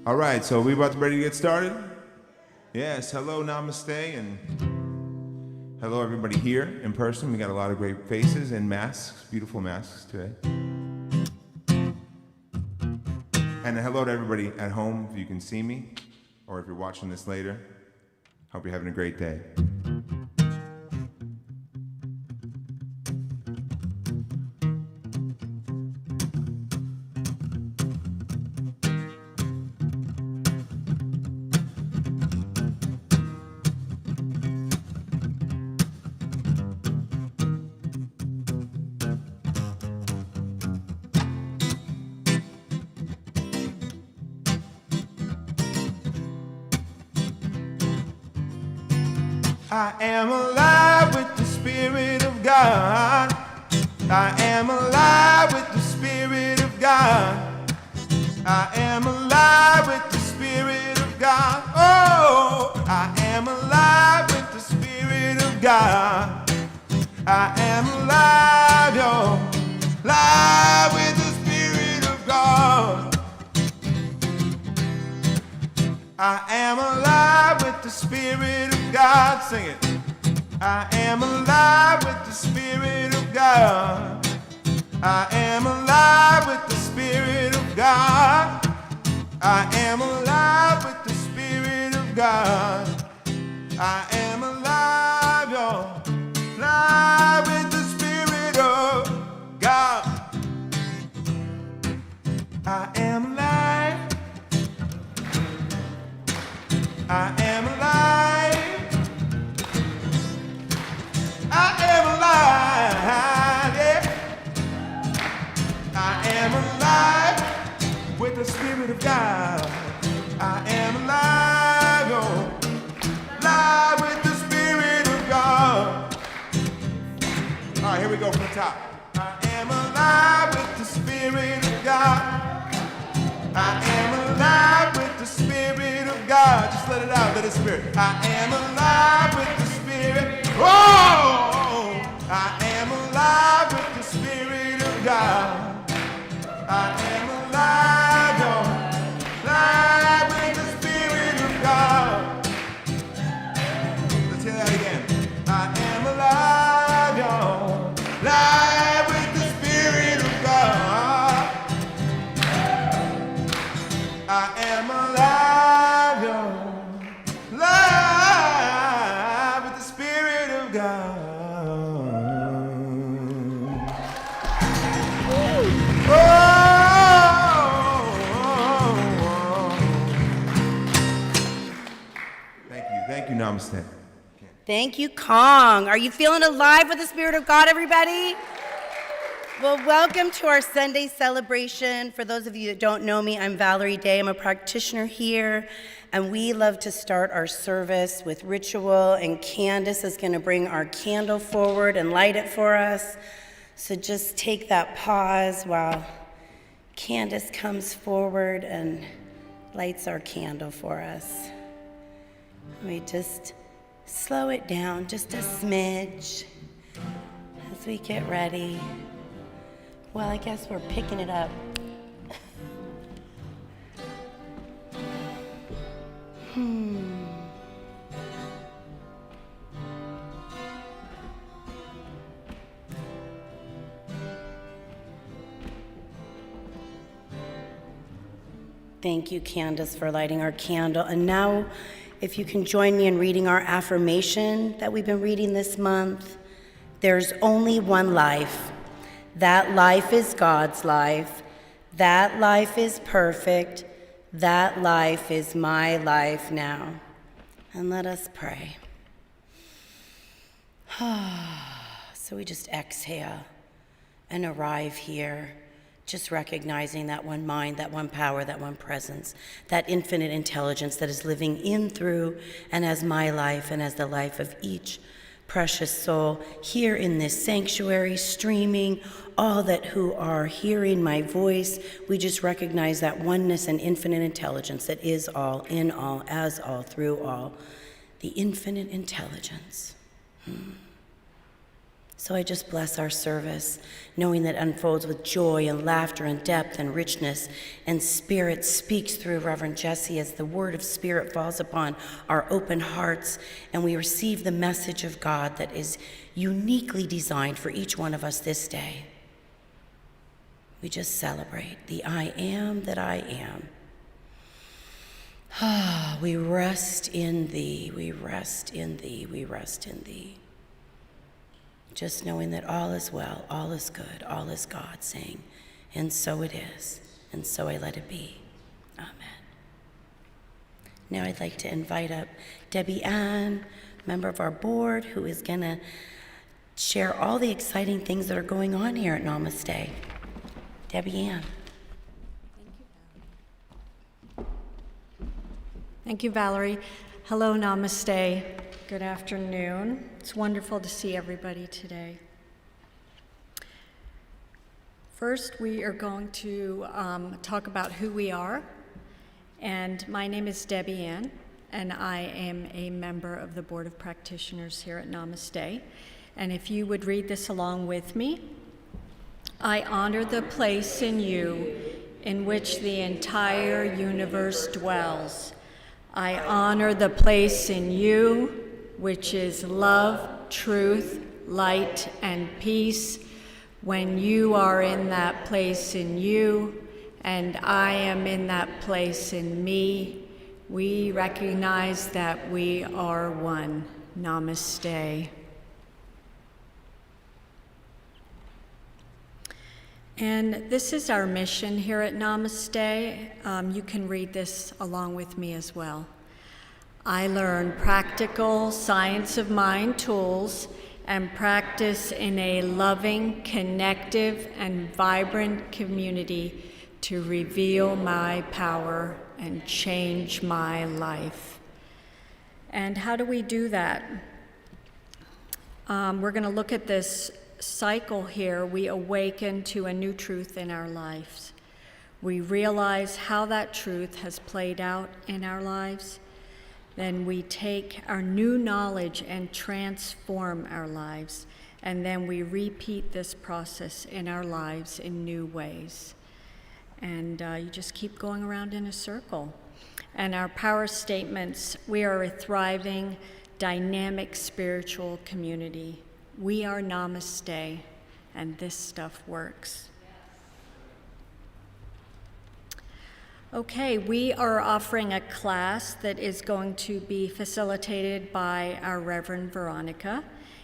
All right, so we ready to get started? Yes, hello, namaste, and hello everybody here in person. We got a lot of great faces and masks, beautiful masks today. And hello to everybody at home, if you can see me, or if you're watching this later. Hope you're having a great day. I am alive with the Spirit of God. I am alive with the Spirit of God. I am alive with the Spirit of God. Oh, I am alive with the Spirit of God. I am alive, yo, alive with the Spirit of God. I am alive with the Spirit of God. Sing it. I am alive with the Spirit of God. I am alive with the Spirit of God. I am alive with the Spirit of God. I am alive, y'all. Alive with the Spirit of God. I am alive. I am alive. I am alive, yeah. I am alive with the Spirit of God. I am alive, oh, alive with the Spirit of God. All right, here we go from the top. I am alive with the Spirit of God. I am alive with the Spirit of God. Just let it out, let it spirit. I am alive with the Spirit. Oh, I am alive with the Spirit of God. I am alive, oh, alive with the Spirit of God. Let's hear that again. I am alive, oh, alive with the Spirit of God. I am alive, yo, alive with the Spirit of God. Oh, thank you, namaste. Thank you, Kong. Are you feeling alive with the Spirit of God, everybody? Well, welcome to our Sunday celebration. For those of you that don't know me, I'm Valerie Day. I'm a practitioner here, and we love to start our service with ritual, and Candace is going to bring our candle forward and light it for us. So just take that pause while Candace comes forward and lights our candle for us. We just slow it down just a smidge as we get ready. Well, I guess we're picking it up. Thank you, Candace, for lighting our candle. And now, if you can join me in reading our affirmation that we've been reading this month. There's only one life. That life is God's life. That life is perfect. That life is my life now. And let us pray. So we just exhale and arrive here, just recognizing that one mind, that one power, that one presence, that infinite intelligence that is living in, through, and as my life and as the life of each precious soul here in this sanctuary, streaming, all that who are hearing my voice. We just recognize that oneness and infinite intelligence that is all, in all, as all, through all. The infinite intelligence. So I just bless our service, knowing that it unfolds with joy and laughter and depth and richness, and Spirit speaks through Reverend Jesse as the word of Spirit falls upon our open hearts, and we receive the message of God that is uniquely designed for each one of us this day. We just celebrate the I am that I am. We rest in thee, we rest in thee, we rest in thee. Just knowing that all is well, all is good, all is God, saying, and so it is, and so I let it be. Amen. Now I'd like to invite up Debbie Ann, member of our board, who is going to share all the exciting things that are going on here at Namaste. Debbie Ann. Thank you, Valerie. Hello, Namaste. Good afternoon. It's wonderful to see everybody today. First, we are going to talk about who we are. And my name is Debbie Ann, and I am a member of the Board of Practitioners here at Namaste. And if you would read this along with me, I honor the place in you in which the entire universe dwells. I honor the place in you, which is love, truth, light, and peace. When you are in that place in you, and I am in that place in me, we recognize that we are one. Namaste. And this is our mission here at Namaste. You can read this along with me as well. I learn practical science of mind tools and practice in a loving, connective, and vibrant community to reveal my power and change my life. And how do we do that? We're going to look at this cycle here. We awaken to a new truth in our lives. We realize how that truth has played out in our lives. Then we take our new knowledge and transform our lives. And then we repeat this process in our lives in new ways. And you just keep going around in a circle. And our power statements: we are a thriving, dynamic spiritual community. We are Namaste, and this stuff works. Okay, we are offering a class that is going to be facilitated by our Reverend Veronica,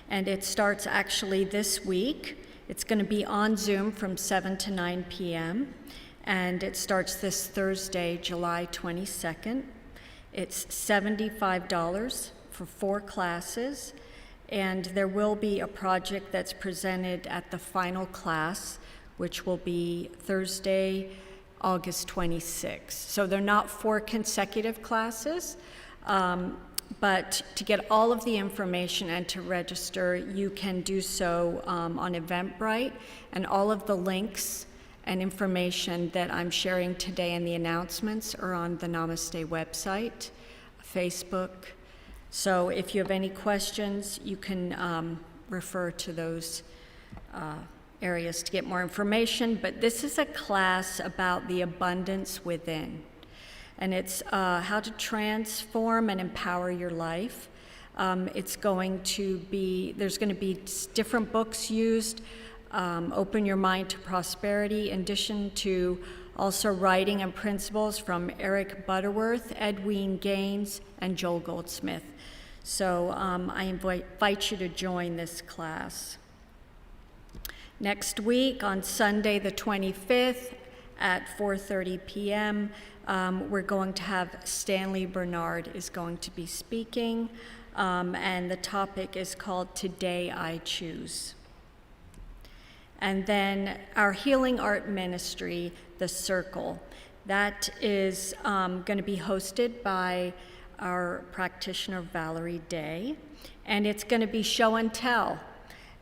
and it starts actually this week. It's going to be on Zoom from 7 to 9 p.m., and it starts this Thursday, July 22nd. It's $75 for 4 classes. And there will be a project that's presented at the final class, which will be Thursday, August 26th. So they're not 4 consecutive classes, but to get all of the information and to register, you can do so on Eventbrite, and all of the links and information that I'm sharing today in the announcements are on the Namaste website, Facebook. So if you have any questions, you can refer to those areas to get more information. But this is a class about the abundance within. And it's how to transform and empower your life. There's going to be different books used. Open Your Mind to Prosperity, in addition to also writing and principles from Eric Butterworth, Edwene Gaines, and Joel Goldsmith. So I invite you to join this class. Next week, on Sunday the 25th at 4:30 p.m., we're going to have Stanley Bernard is going to be speaking, and the topic is called Today I Choose. And then our healing art ministry, The Circle, that is going to be hosted by our practitioner, Valerie Day, and it's going to be show and tell.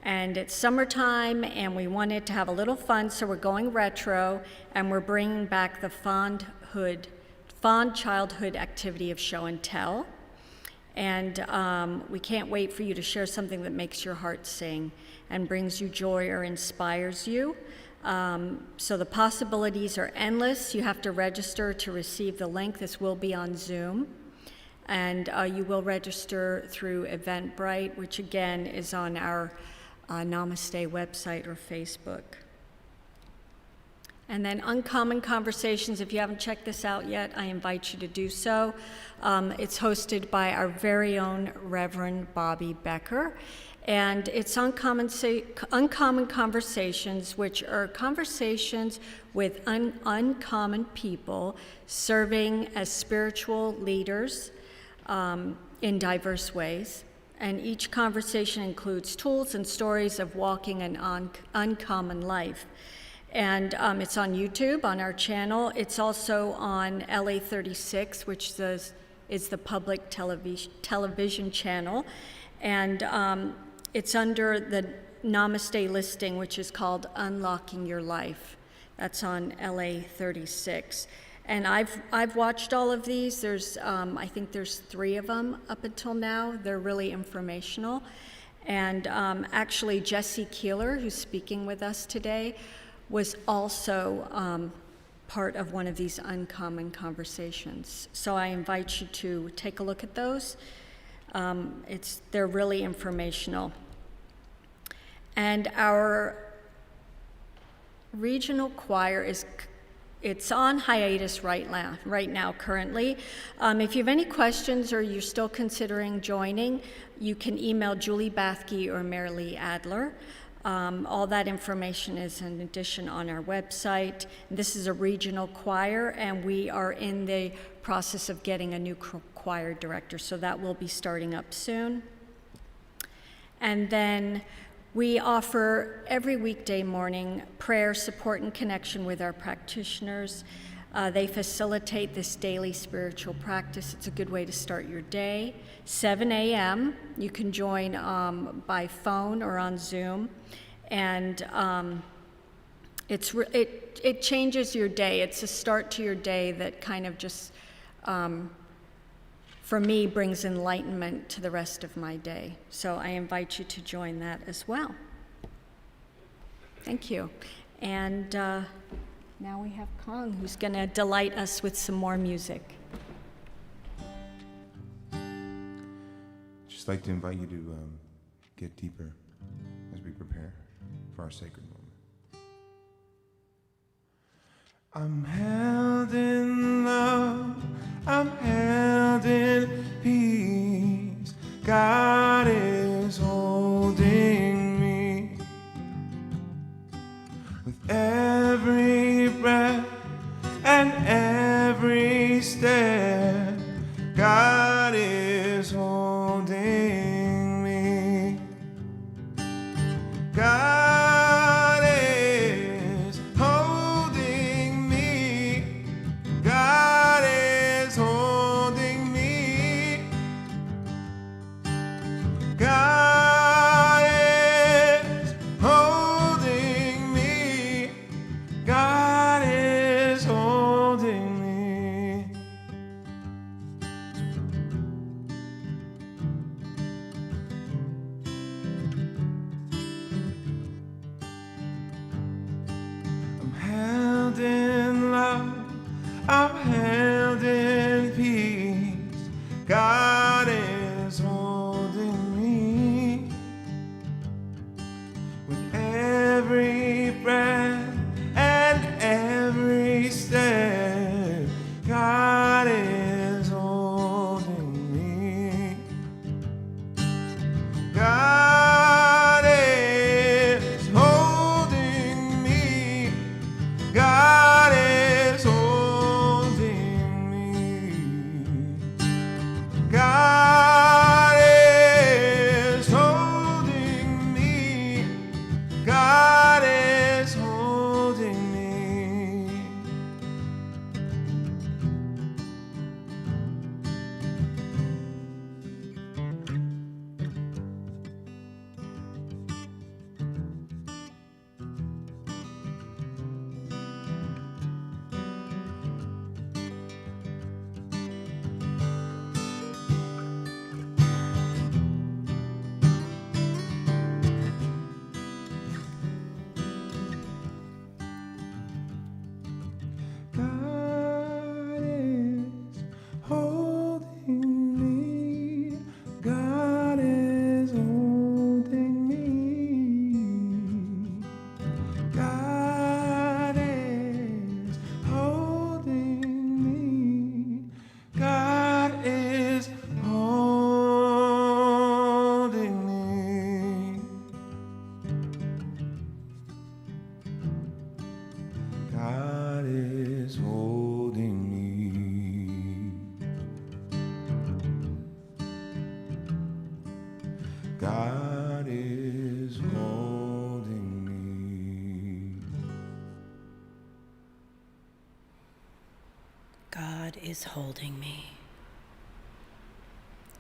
And it's summertime, and we wanted to have a little fun, so we're going retro, and we're bringing back the fond childhood activity of show and tell. And we can't wait for you to share something that makes your heart sing and brings you joy or inspires you. So the possibilities are endless. You have to register to receive the link. This will be on Zoom. And you will register through Eventbrite, which again is on our Namaste website or Facebook. And then Uncommon Conversations, if you haven't checked this out yet, I invite you to do so. It's hosted by our very own Reverend Bobbi Becker. And it's Uncommon Conversations, which are conversations with uncommon people serving as spiritual leaders in diverse ways. And each conversation includes tools and stories of walking an uncommon life. And it's on YouTube, on our channel. It's also on LA 36, which is the public television channel. And it's under the Namaste listing, which is called Unlocking Your Life. That's on LA 36. And I've watched all of these. There's I think there's 3 of them up until now. They're really informational. And actually, Jesse Keeler, who's speaking with us today, was also part of one of these Uncommon Conversations. So I invite you to take a look at those. They're really informational. And our regional choir it's on hiatus right now currently. If you have any questions or you're still considering joining, you can email Julie Bathke or Marilee Adler. All that information is in addition on our website. This is a regional choir, and we are in the process of getting a new choir director, so that will be starting up soon. And then we offer every weekday morning prayer, support, and connection with our practitioners. They facilitate this daily spiritual practice. It's a good way to start your day. 7 a.m. You can join by phone or on Zoom, and it changes your day. It's a start to your day that kind of just, for me, brings enlightenment to the rest of my day. So I invite you to join that as well. Thank you. And now we have Kong, who's going to delight us with some more music. Just like to invite you to get deeper as we prepare for our sacred moment. I'm held in love, I'm held in peace. God is holding me with every breath and every step. God is holding me. God is holding me. God is holding me. God is holding me. God is holding me. is holding me.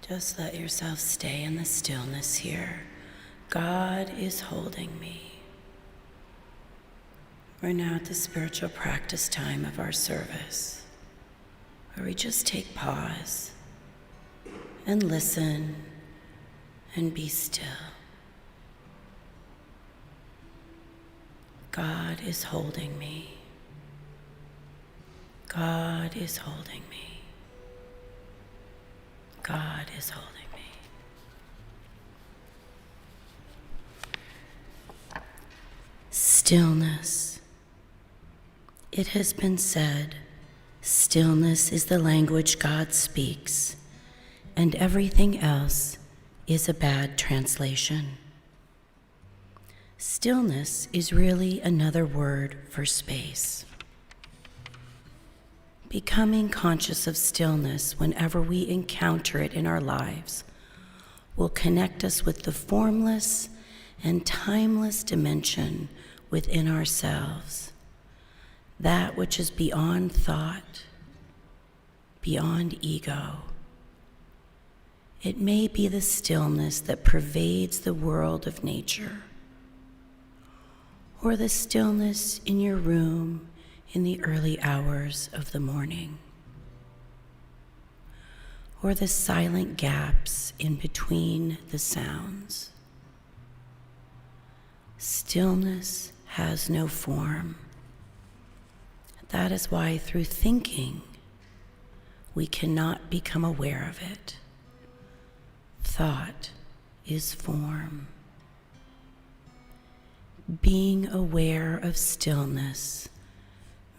Just let yourself stay in the stillness here. God is holding me. We're now at the spiritual practice time of our service, where we just take pause and listen and be still. God is holding me. God is holding me. God is holding me. Stillness. It has been said, stillness is the language God speaks, and everything else is a bad translation. Stillness is really another word for space. Becoming conscious of stillness whenever we encounter it in our lives will connect us with the formless and timeless dimension within ourselves, that which is beyond thought, beyond ego. It may be the stillness that pervades the world of nature, or the stillness in your room in the early hours of the morning, or the silent gaps in between the sounds. Stillness has no form. That is why through thinking, we cannot become aware of it. Thought is form. Being aware of stillness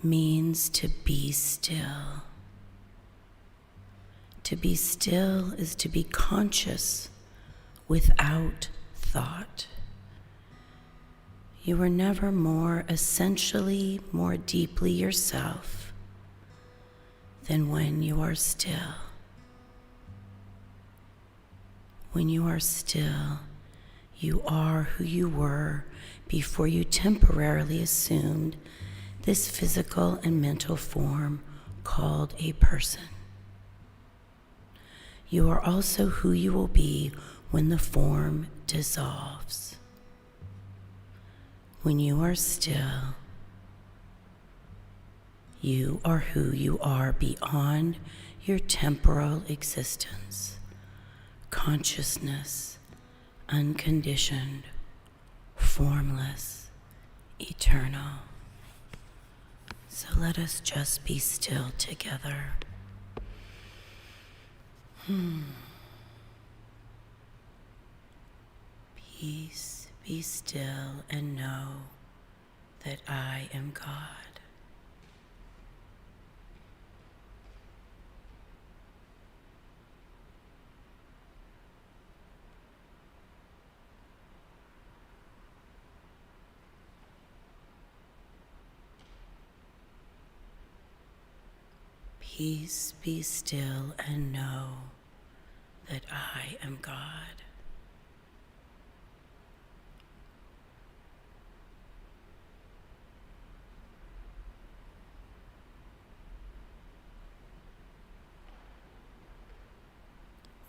means to be still. To be still is to be conscious without thought. You are never more essentially, more deeply yourself than when you are still. When you are still, you are who you were before you temporarily assumed this physical and mental form called a person. You are also who you will be when the form dissolves. When you are still, you are who you are beyond your temporal existence. Consciousness, unconditioned, formless, eternal. So let us just be still together. Peace, be still and know that I am God. Peace, be still and know that I am God.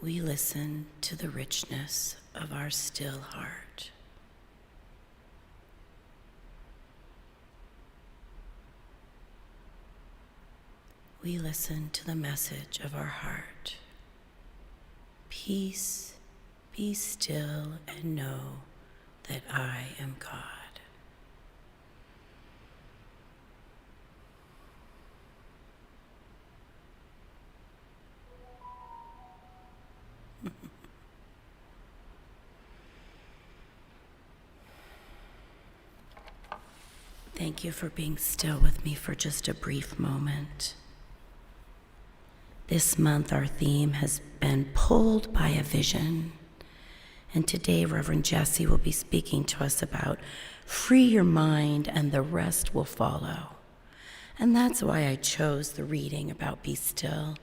We listen to the richness of our still heart. We listen to the message of our heart. Peace, be still and know that I am God. Thank you for being still with me for just a brief moment. This month, our theme has been pulled by a vision. And today, Reverend Jesse will be speaking to us about free your mind and the rest will follow. And that's why I chose the reading about be still,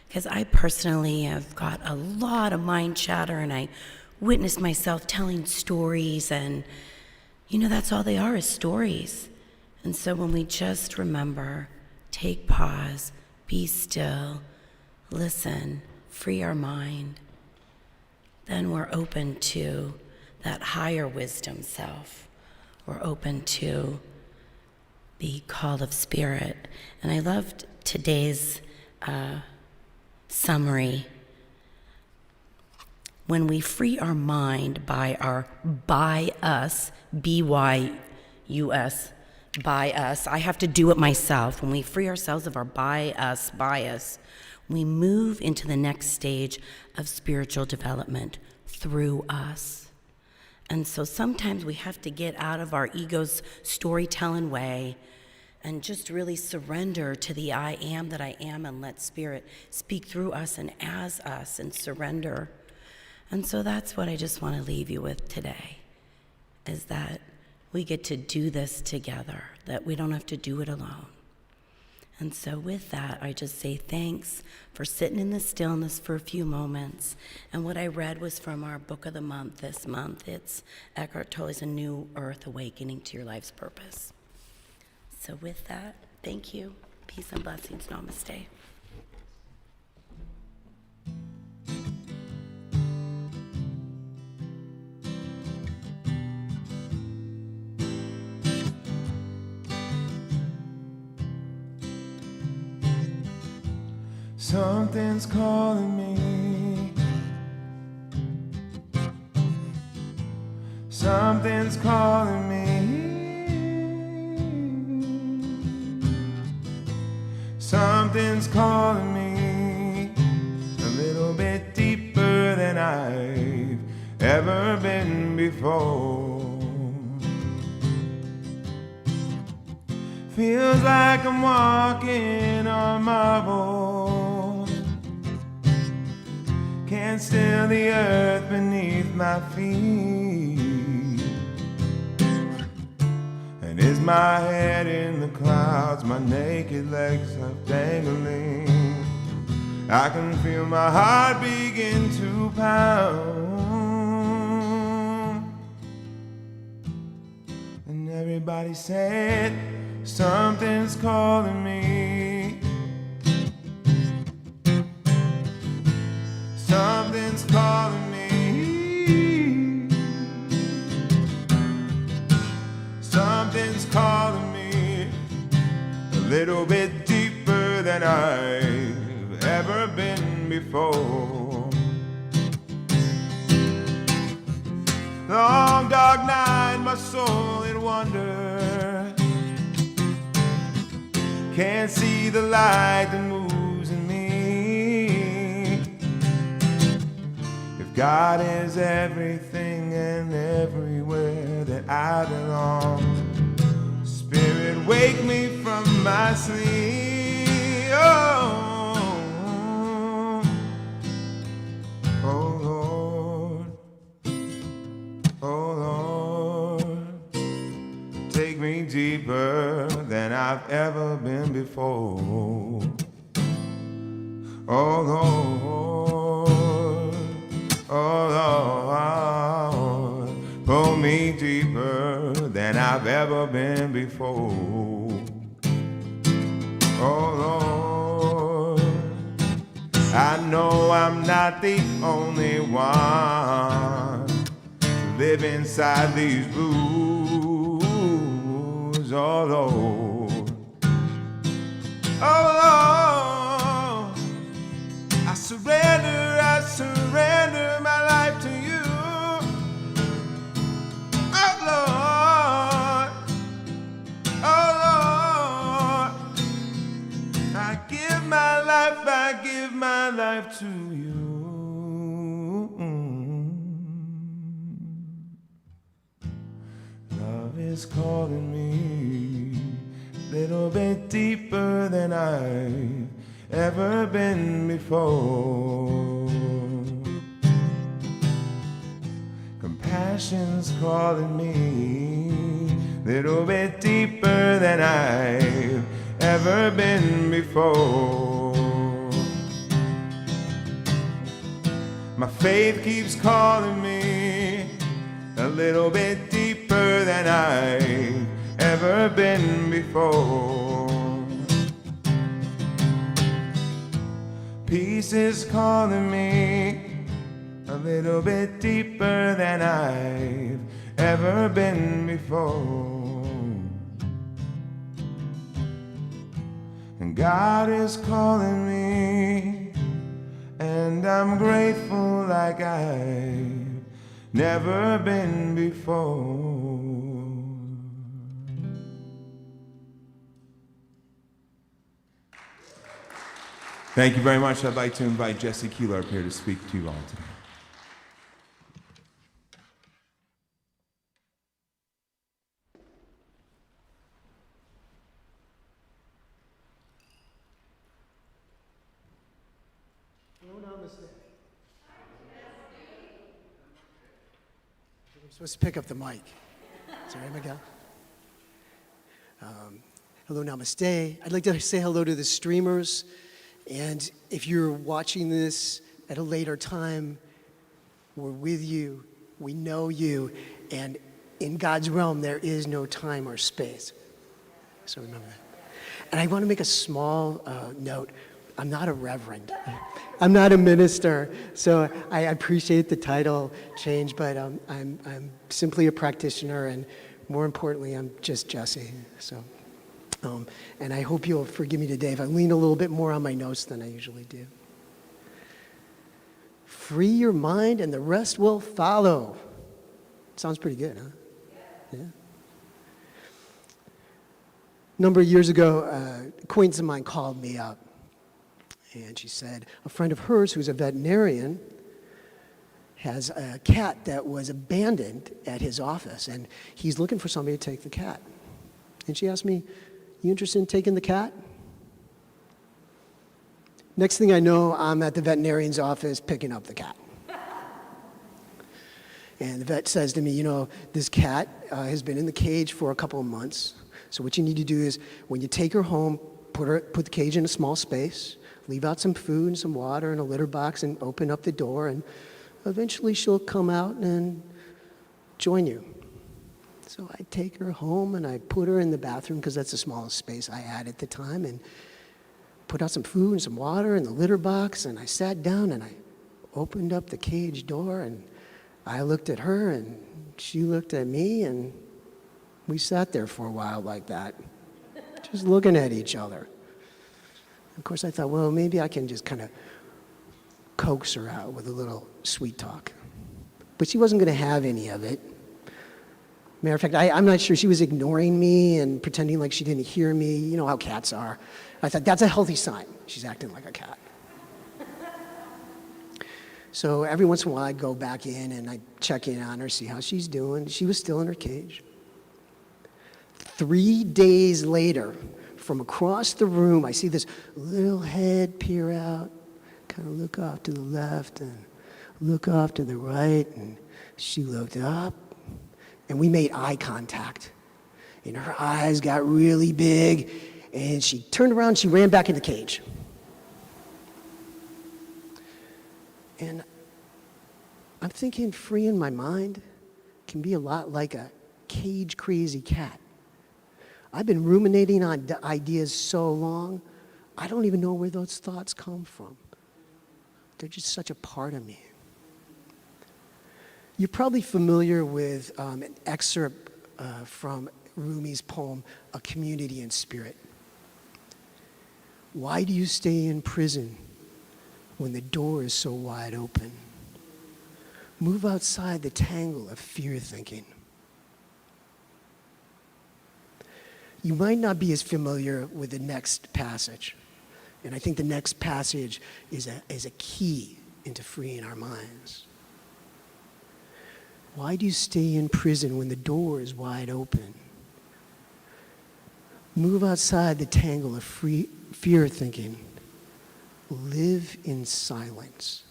because I personally have got a lot of mind chatter and I witness myself telling stories, and that's all they are, is stories. And so when we just remember, take pause, be still, listen, free our mind, then we're open to that higher wisdom self. We're open to the call of spirit. And I loved today's summary. When we free our mind by us, B-Y-U-S, by us, I have to do it myself. When we free ourselves of our bias, we move into the next stage of spiritual development through us. And so sometimes we have to get out of our ego's storytelling way and just really surrender to the I am that I am and let spirit speak through us and as us and surrender. And so that's what I just want to leave you with today, is that we get to do this together, that we don't have to do it alone. And so with that, I just say thanks for sitting in the stillness for a few moments. And what I read was from our book of the month this month. It's Eckhart Tolle's A New Earth Awakening to Your Life's Purpose. So with that, thank you. Peace and blessings. Namaste. Something's calling me. Something's calling me. Something's calling me a little bit deeper than I've ever been before. Feels like I'm walking on marble. Can't still the earth beneath my feet. And is my head in the clouds, my naked legs are dangling. I can feel my heart begin to pound. And everybody said, something's calling me. Something's calling me. Something's calling me a little bit deeper than I've ever been before. Long dark night, my soul it wanders. Can't see the light that moves in me. If God is everything and everywhere that I belong, Spirit, wake me from my sleep. Oh Lord, oh Lord, take me deeper than I've ever been before. Oh Lord, oh Lord, pull me deeper than I've ever been before. Oh Lord, I know I'm not the only one to live inside these blues. Oh Lord, oh Lord, I surrender my life to you. Oh Lord, oh Lord, I give my life to you. Love is calling me a little bit deeper than I've ever been before. Compassion's calling me a little bit deeper than I've ever been before. My faith keeps calling me a little bit deeper than I've ever been before. peace is calling me a little bit deeper than I've ever been before. And God is calling me, and I'm grateful like I've never been before. Thank you very much. I'd like to invite Jesse Keeler up here to speak to you all today. I'm supposed to pick up the mic. Sorry, Miguel. Hello, namaste. I'd like to say hello to the streamers. And if you're watching this at a later time, we're with you, we know you, and in God's realm, there is no time or space. So remember that. And I want to make a small note. I'm not a reverend. I'm not a minister, so I appreciate the title change, but I'm simply a practitioner, and more importantly, I'm just Jesse. So, and I hope you'll forgive me today if I lean a little bit more on my notes than I usually do. Free your mind, and the rest will follow. Sounds pretty good, huh? Yeah. A number of years ago, an acquaintance of mine called me up. And she said a friend of hers who's a veterinarian has a cat that was abandoned at his office, and he's looking for somebody to take the cat. And she asked me, "You interested in taking the cat?" Next thing I know, I'm at the veterinarian's office picking up the cat. And the vet says to me, "You know, this cat has been in the cage for a couple of months. So what you need to do is when you take her home, put the cage in a small space, leave out some food and some water and a litter box, and open up the door, and eventually she'll come out and join you." So I take her home and I put her in the bathroom because that's the smallest space I had at the time, and put out some food and some water in the litter box, and I sat down and I opened up the cage door, and I looked at her and she looked at me, and we sat there for a while like that, just looking at each other. Of course, I thought, well, maybe I can just kind of coax her out with a little sweet talk. But she wasn't going to have any of it. Matter of fact, I'm not sure. She was ignoring me and pretending like she didn't hear me. You know how cats are. I thought, that's a healthy sign. She's acting like a cat. So every once in a while, I'd go back in and I'd check in on her, see how she's doing. She was still in her cage. 3 days later, from across the room, I see this little head peer out, kind of look off to the left and look off to the right, and she looked up, and we made eye contact. And her eyes got really big, and she turned around, she ran back in the cage. And I'm thinking freeing my mind can be a lot like a cage-crazy cat. I've been ruminating on ideas so long, I don't even know where those thoughts come from. They're just such a part of me. You're probably familiar with an excerpt from Rumi's poem, A Community in Spirit. Why do you stay in prison when the door is so wide open? Move outside the tangle of fear thinking. You might not be as familiar with the next passage. And I think the next passage is a key into freeing our minds. Why do you stay in prison when the door is wide open? Move outside the tangle of fear thinking. Live in silence.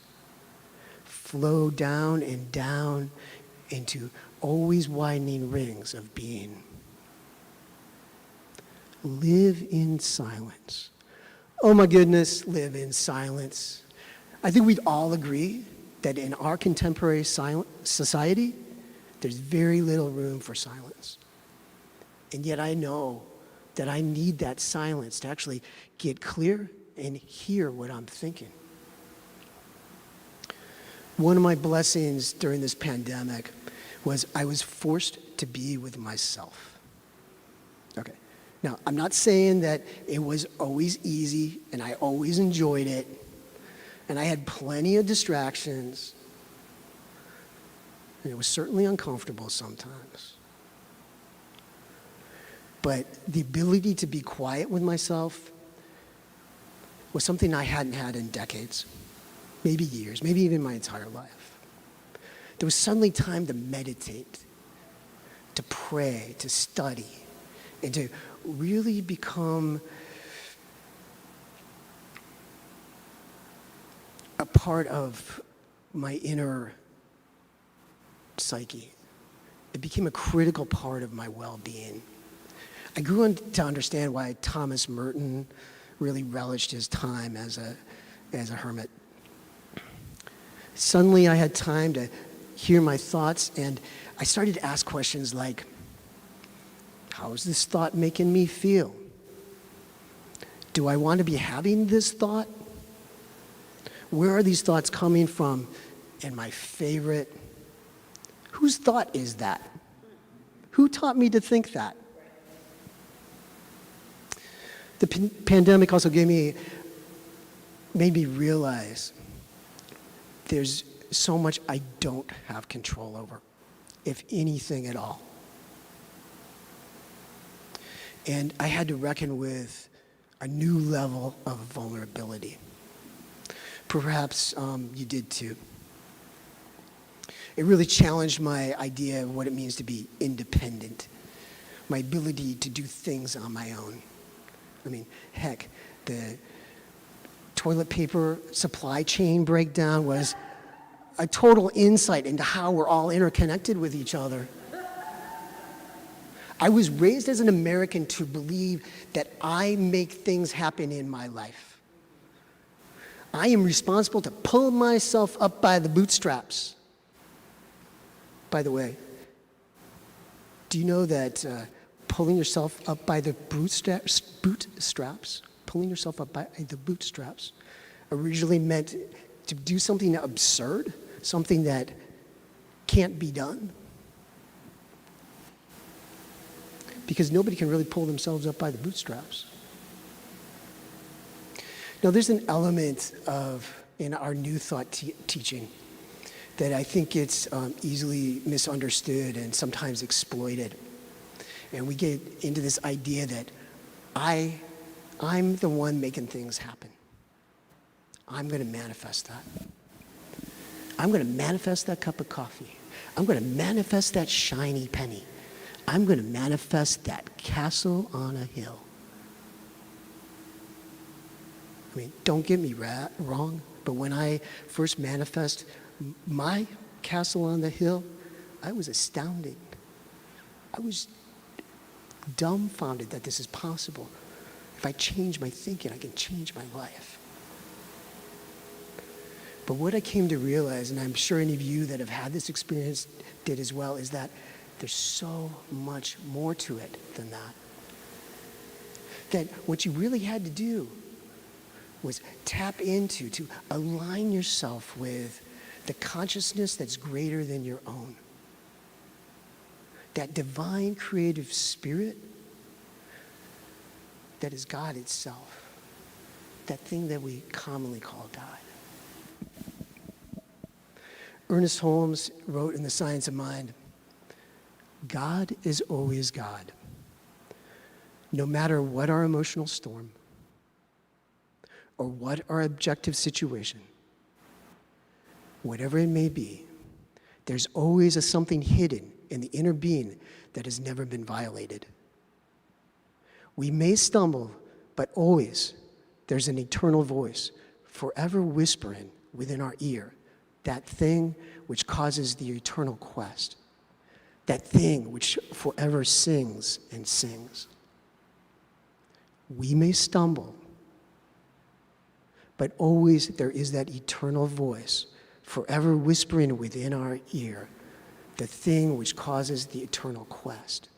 Flow down and down into always widening rings of being. Live in silence. Oh my goodness, live in silence. I think we'd all agree that in our contemporary society, there's very little room for silence. And yet I know that I need that silence to actually get clear and hear what I'm thinking. One of my blessings during this pandemic was I was forced to be with myself. Okay. Now, I'm not saying that it was always easy and I always enjoyed it, and I had plenty of distractions, and it was certainly uncomfortable sometimes. But the ability to be quiet with myself was something I hadn't had in decades, maybe years, maybe even my entire life. There was suddenly time to meditate, to pray, to study, and to really become a part of my inner psyche. It became a critical part of my well-being. I grew to understand why Thomas Merton really relished his time as a hermit. Suddenly I had time to hear my thoughts, and I started to ask questions like, how is this thought making me feel? Do I want to be having this thought? Where are these thoughts coming from? And my favorite, whose thought is that? Who taught me to think that? The pandemic also made me realize there's so much I don't have control over, if anything at all. And I had to reckon with a new level of vulnerability. Perhaps you did too. It really challenged my idea of what it means to be independent, my ability to do things on my own. I mean, heck, the toilet paper supply chain breakdown was a total insight into how we're all interconnected with each other. I was raised as an American to believe that I make things happen in my life. I am responsible to pull myself up by the bootstraps. By the way, do you know that pulling yourself up by the bootstraps, originally meant to do something absurd, something that can't be done? Because nobody can really pull themselves up by the bootstraps. Now, there's an element in our New Thought teaching that I think it's easily misunderstood and sometimes exploited. And we get into this idea that I'm the one making things happen. I'm going to manifest that. I'm going to manifest that cup of coffee. I'm going to manifest that shiny penny. I'm going to manifest that castle on a hill. I mean, don't get me wrong, but when I first manifest my castle on the hill, I was astounded. I was dumbfounded that this is possible. If I change my thinking, I can change my life. But what I came to realize, and I'm sure any of you that have had this experience did as well, is that there's so much more to it than that. That what you really had to do was tap into, to align yourself with the consciousness that's greater than your own. That divine creative spirit that is God itself. That thing that we commonly call God. Ernest Holmes wrote in The Science of Mind, God is always God, no matter what our emotional storm or what our objective situation. Whatever it may be, there's always a something hidden in the inner being that has never been violated. We may stumble, but always there's an eternal voice forever whispering within our ear, that thing which causes the eternal quest, that thing which forever sings and sings. We may stumble, but always there is that eternal voice forever whispering within our ear, the thing which causes the eternal quest,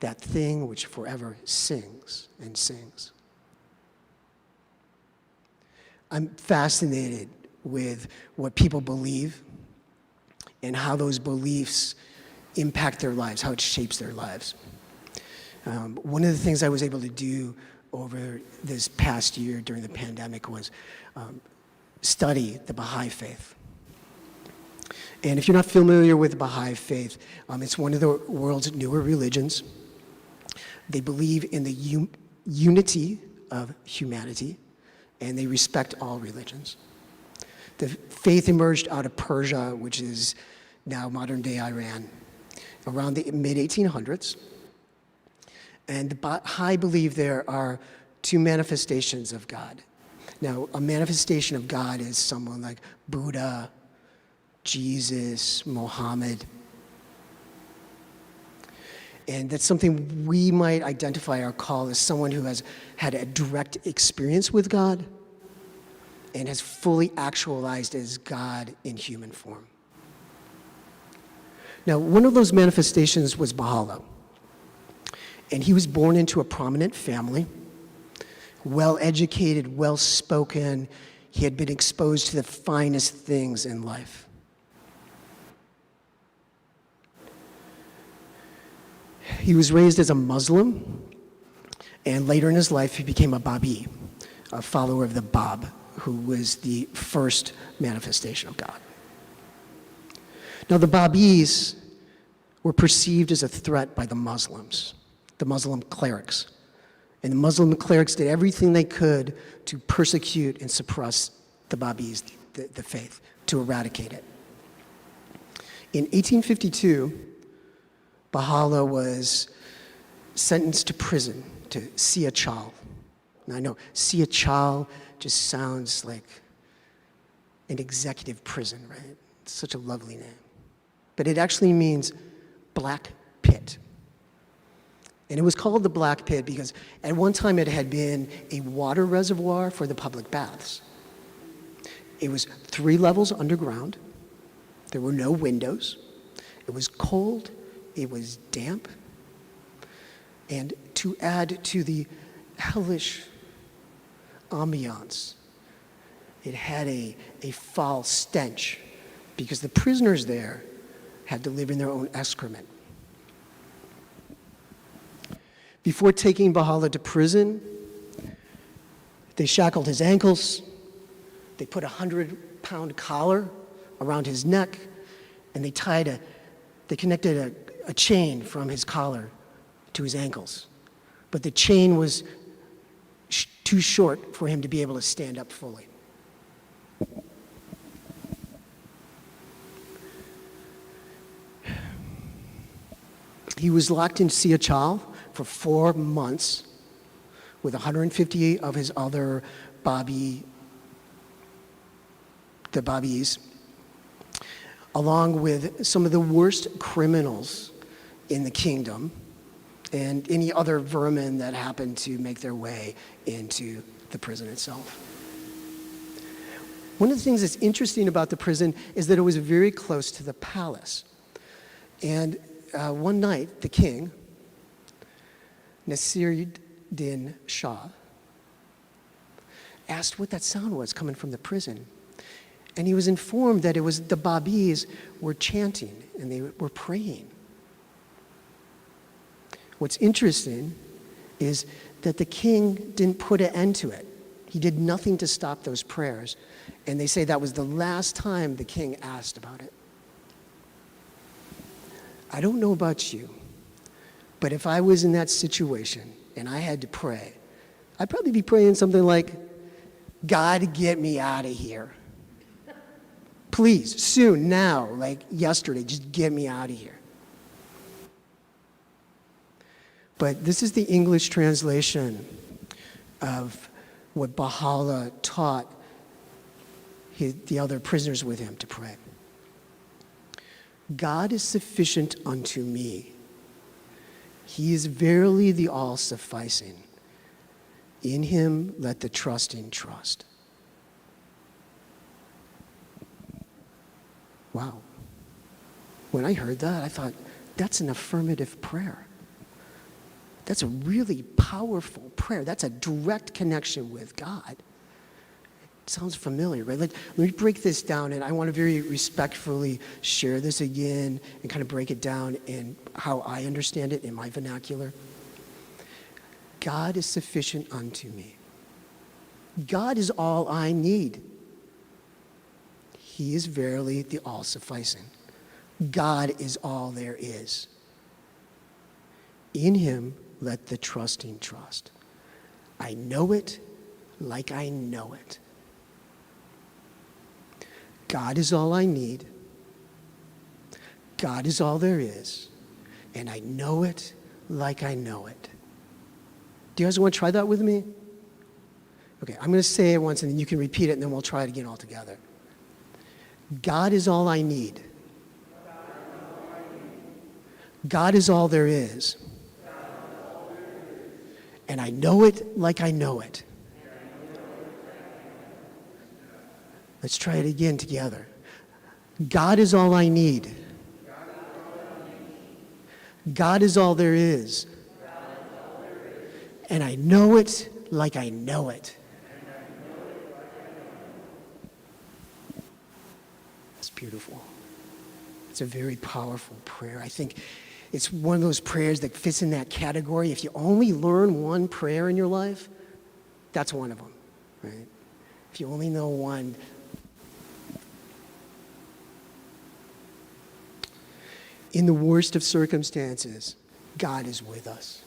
that thing which forever sings and sings. I'm fascinated with what people believe and how those beliefs impact their lives, how it shapes their lives. One of the things I was able to do over this past year during the pandemic was study the Baha'i faith. And if you're not familiar with the Baha'i faith, it's one of the world's newer religions. They believe in the unity of humanity, and they respect all religions. The faith emerged out of Persia, which is now modern-day Iran, around the mid-1800s. And the Baha'i believe there are two manifestations of God. Now, a manifestation of God is someone like Buddha, Jesus, Muhammad. And that's something we might identify or call as someone who has had a direct experience with God and has fully actualized as God in human form. Now, one of those manifestations was Baha'u'llah. And he was born into a prominent family, well-educated, well-spoken. He had been exposed to the finest things in life. He was raised as a Muslim, and later in his life he became a Bobbi, a follower of the Bab, who was the first manifestation of God. Now, the Babis were perceived as a threat by the Muslims, the Muslim clerics. And the Muslim clerics did everything they could to persecute and suppress the Babis, the faith, to eradicate it. In 1852, Baha'u'llah was sentenced to prison, to Siachal. Now, I know Siachal just sounds like an executive prison, right? It's such a lovely name. But it actually means black pit. And it was called the Black Pit because at one time it had been a water reservoir for the public baths. It was 3 levels underground. There were no windows. It was cold. It was damp. And to add to the hellish ambiance, it had a foul stench because the prisoners there had to live in their own excrement. Before taking Baha'u'llah to prison, they shackled his ankles, they put a 100-pound collar around his neck, and they connected a chain from his collar to his ankles. But the chain was too short for him to be able to stand up fully. He was locked in Siachal for 4 months with 150 of his other the Babis, along with some of the worst criminals in the kingdom and any other vermin that happened to make their way into the prison itself. One of the things that's interesting about the prison is that it was very close to the palace. And one night, the king, Nasiruddin Shah, asked what that sound was coming from the prison. And he was informed that it was the Babis were chanting and they were praying. What's interesting is that the king didn't put an end to it. He did nothing to stop those prayers. And they say that was the last time the king asked about it. I don't know about you, but if I was in that situation and I had to pray, I'd probably be praying something like, God, get me out of here. Please, soon, now, like yesterday, just get me out of here. But this is the English translation of what Baha'u'llah taught the other prisoners with him to pray. God is sufficient unto me. He is verily the all-sufficing. In him let the trusting trust. Wow. When I heard that, I thought, that's an affirmative prayer. That's a really powerful prayer. That's a direct connection with God. Sounds familiar, right? Let me break this down, and I want to very respectfully share this again and kind of break it down in how I understand it in my vernacular. God is sufficient unto me. God is all I need. He is verily the all-sufficing. God is all there is. In him, let the trusting trust. I know it like I know it. God is all I need. God is all there is. And I know it like I know it. Do you guys want to try that with me? Okay, I'm going to say it once and then you can repeat it and then we'll try it again all together. God is all I need. God is all there is. And I know it like I know it. Let's try it again together. God is all I need. God is all there is. And I know it like I know it. That's beautiful. It's a very powerful prayer. I think it's one of those prayers that fits in that category. If you only learn one prayer in your life, that's one of them, right? If you only know one. In the worst of circumstances, God is with us.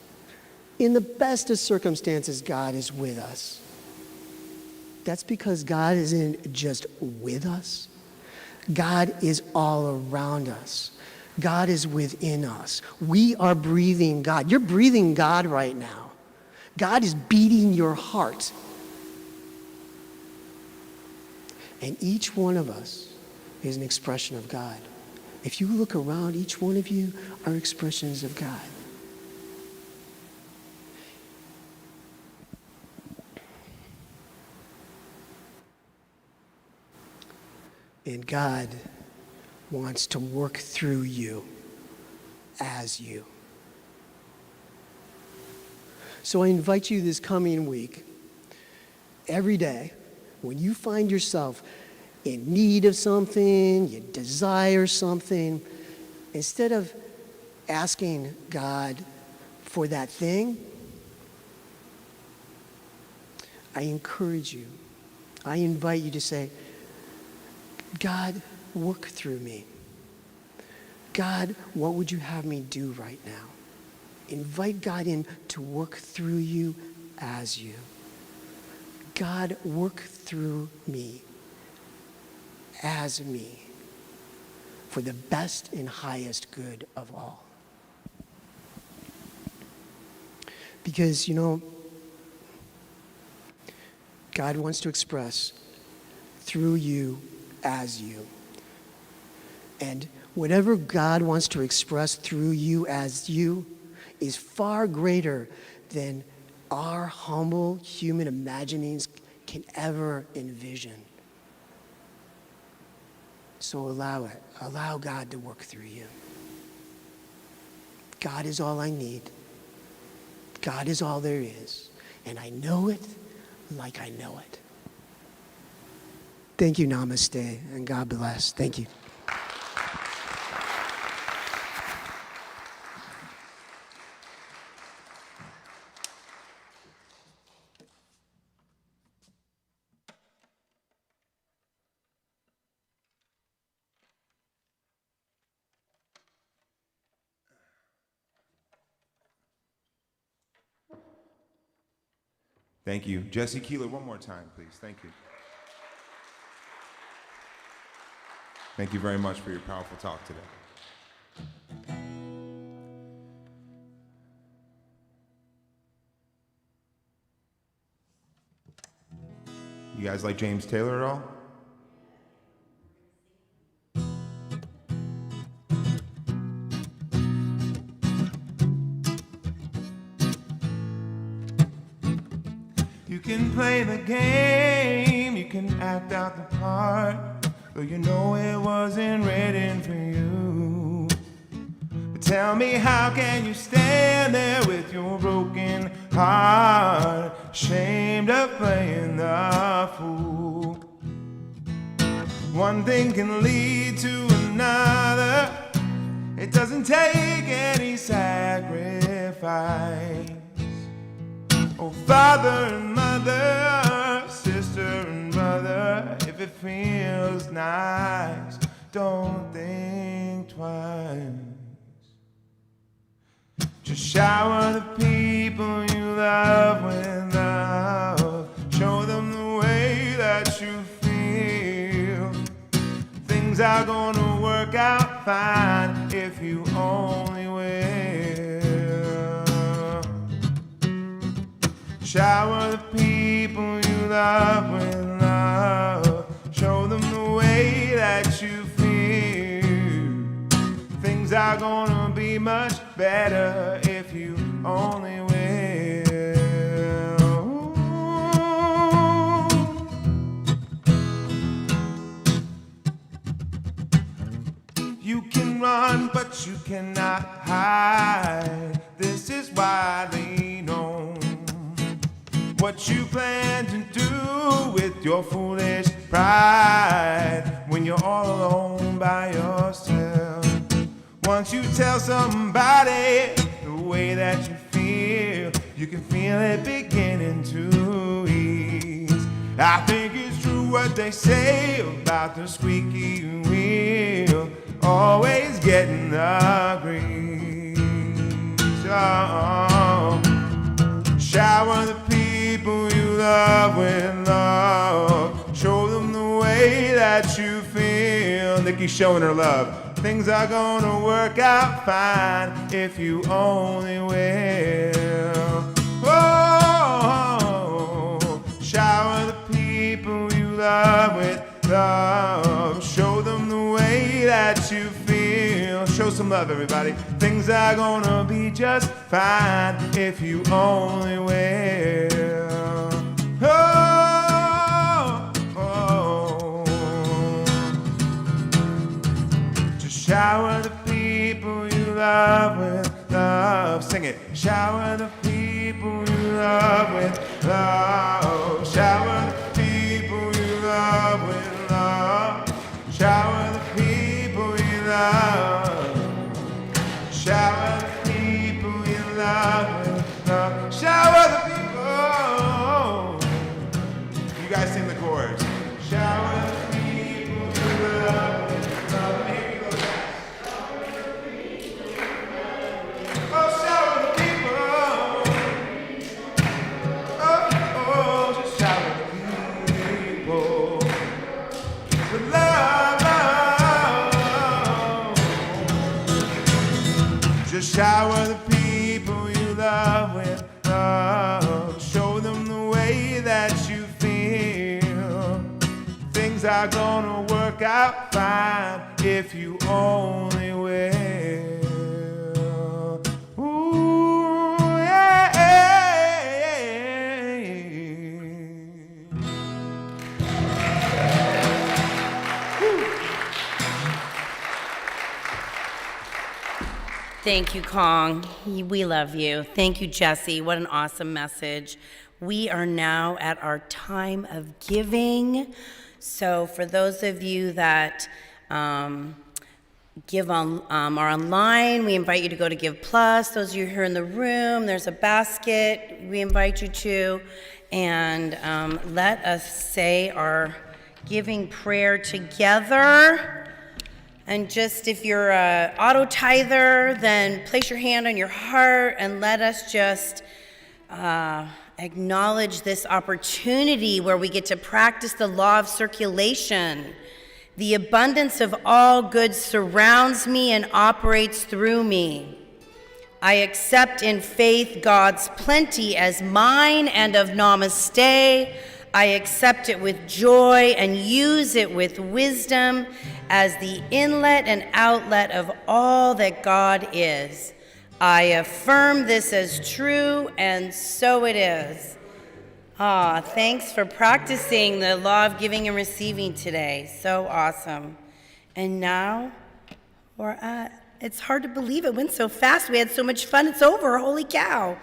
In the best of circumstances, God is with us. That's because God isn't just with us. God is all around us. God is within us. We are breathing God. You're breathing God right now. God is beating your heart. And each one of us is an expression of God. If you look around, each one of you are expressions of God. And God wants to work through you as you. So I invite you this coming week, every day, when you find yourself in need of something, you desire something, instead of asking God for that thing, I encourage you, I invite you to say, God, work through me. God, what would you have me do right now? Invite God in to work through you as you. God, work through me as me for the best and highest good of all. Because, God wants to express through you as you. And whatever God wants to express through you as you is far greater than our humble human imaginings can ever envision. So allow it. Allow God to work through you. God is all I need. God is all there is. And I know it like I know it. Thank you, Namaste, and God bless. Thank you. Thank you. Jesse Keeler, one more time, please. Thank you. Thank you very much for your powerful talk today. You guys like James Taylor at all? You can play the game, you can act out the part, though you know it wasn't written for you. But tell me, how can you stand there with your broken heart, ashamed of playing the fool? One thing can lead to another. It doesn't take any sacrifice. Oh, father and mother, sister and brother, if it feels nice, don't think twice. Just shower the people you love with love. Show them the way that you feel. Things are gonna work out fine if you only will. Shower the people you love with love. Show them the way that you feel. Things are gonna be much better if you only will. You can run, but you cannot hide. This is widely known. What you plan to do with your foolish pride when you're all alone by yourself. Once you tell somebody the way that you feel, you can feel it beginning to ease. I think it's true what they say about the squeaky wheel always getting the grease. Oh, shower the people you love with love. Show them the way that you feel. Nikki's showing her love. Things are gonna work out fine if you only will. Oh, shower the people you love with love. Show them the way that you feel. Show some love, everybody. Things are gonna be just fine if you only will. Oh, oh. Just shower the people you love with love. Sing it. Shower the people you love with love. Shower the people you love with love. Shower the people you love. Shower the people you love with love. Shower the people. You guys sing the chorus. Shower the people you love with love. Here you go, guys. Oh, shower the people. Oh, just shower the people with love. Just shower the people you love with love. Show them the way that you feel. Things are gonna work out fine if you only will. Ooh, yeah, yeah, yeah. Thank you, Kong. We love you. Thank you, Jesse. What an awesome message. We are now at our time of giving. So for those of you that give on are online, we invite you to go to Give Plus. Those of you here in the room, there's a basket we invite you to. And let us say our giving prayer together. And just if you're an auto tither, then place your hand on your heart and let us just acknowledge this opportunity where we get to practice the law of circulation. The abundance of all good surrounds me and operates through me. I accept in faith God's plenty as mine and of namaste. I accept it with joy and use it with wisdom as the inlet and outlet of all that God is. I affirm this as true, and so it is. Thanks for practicing the law of giving and receiving today. So awesome. And now we're at, it's hard to believe it went so fast. We had so much fun. It's over. Holy cow.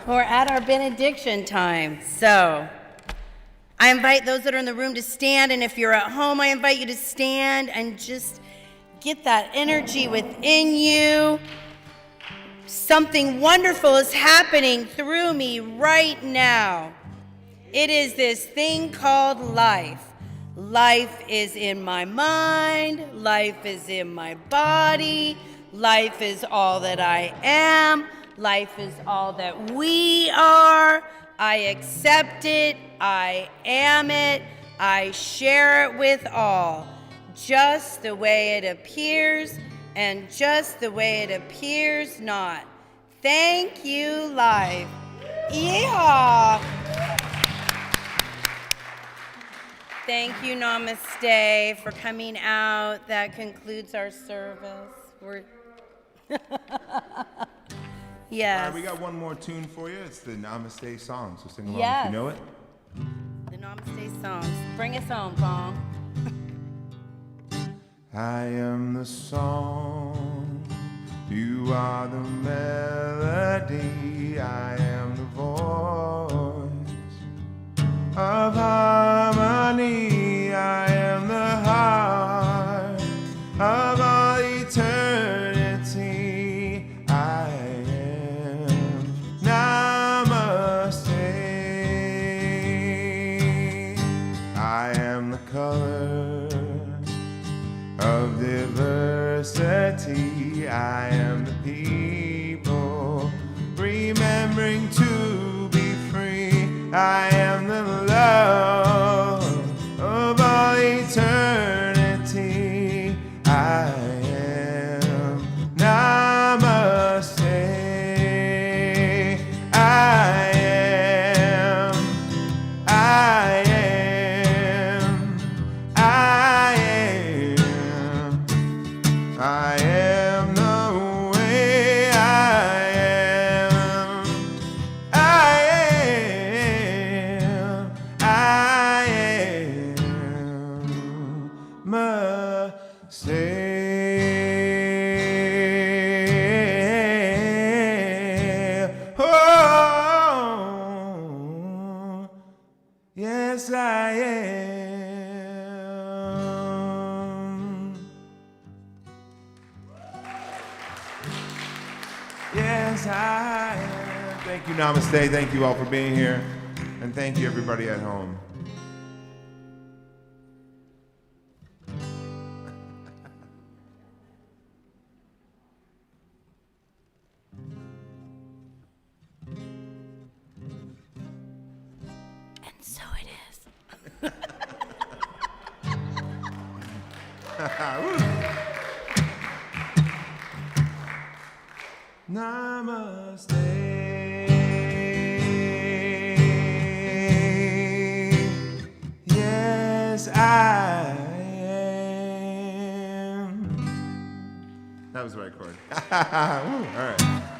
We're at our benediction time. So I invite those that are in the room to stand, and if you're at home, I invite you to stand and just get that energy within you. Something wonderful is happening through me right now. It is this thing called life. Life is in my mind. Life is in my body. Life is all that I am. Life is all that we are. I accept it. I am it. I share it with all. Just the way it appears and just the way it appears not. Thank you, life. Yeehaw! Thank you, Namaste, for coming out. That concludes our service. Yes. All right, we got one more tune for you. It's the Namaste song, so sing along Yes. if you know it. The Namaste songs. Bring us home, Pong. I am the song, you are the melody, I am the voice of harmony, I am the heart of all eternity, I am Namaste. I am the color of diversity, I am the people remembering to be free, I am the love of all eternity, I am Namaste. I am the way I am. I am Oh, yes, I am. Yes, I am. Thank you, Namaste. Thank you all for being here. And thank you, everybody at home. And so it is. Namaste. Yes, I am. That was the right chord. All right.